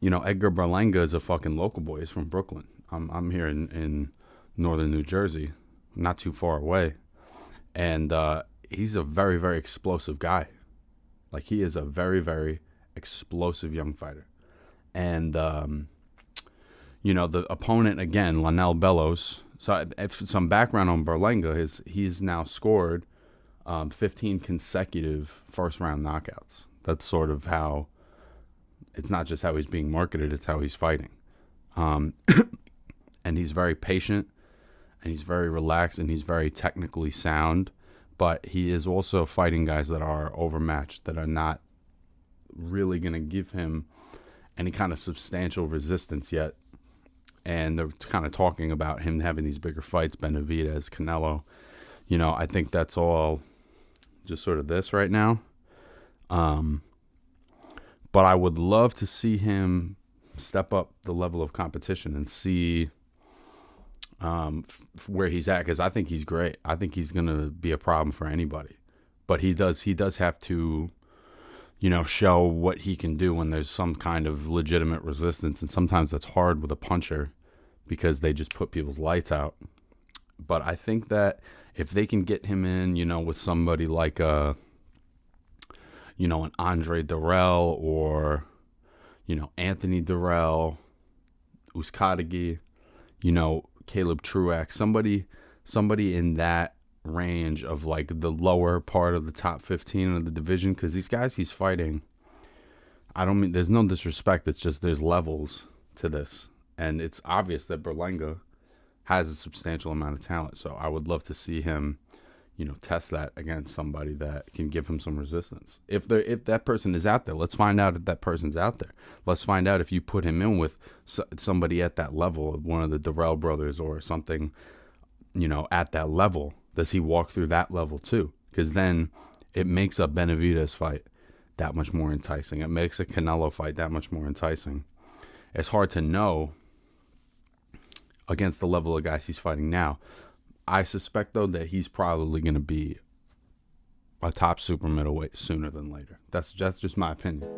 Edgar Berlanga is a fucking local boy. He's from Brooklyn. I'm here in northern New Jersey, not too far away, and he's a very, very explosive guy. Like, he is a very, very explosive young fighter. And the opponent again, Lanell Bellows. So, if some background on Berlanga is he's now scored 15 consecutive first round knockouts. That's sort of how. It's not just how he's being marketed; it's how he's fighting. And he's very patient, and he's very relaxed, and he's very technically sound. But he is also fighting guys that are overmatched, that are not really going to give him any kind of substantial resistance yet. And they're kind of talking about him having these bigger fights, Benavidez, Canelo. I think that's all just sort of this right now. But I would love to see him step up the level of competition and see where he's at, because I think he's great. I think he's going to be a problem for anybody. But he does have to, show what he can do when there's some kind of legitimate resistance. And sometimes that's hard with a puncher because they just put people's lights out. But I think that if they can get him in, with somebody like an Andre Durrell or, Anthony Durrell, Uskadagi, Caleb Truax, somebody in that range of like the lower part of the top 15 of the division, because these guys he's fighting, I don't mean, there's no disrespect, it's just there's levels to this, and it's obvious that Berlanga has a substantial amount of talent. So I would love to see him, test that against somebody that can give him some resistance. If that person is out there, let's find out if that person's out there. Let's find out if you put him in with somebody at that level, one of the Durrell brothers or something, at that level. Does he walk through that level too? Because then it makes a Benavidez fight that much more enticing. It makes a Canelo fight that much more enticing. It's hard to know against the level of guys he's fighting now. I suspect, though, that he's probably going to be a top super middleweight sooner than later. That's just my opinion.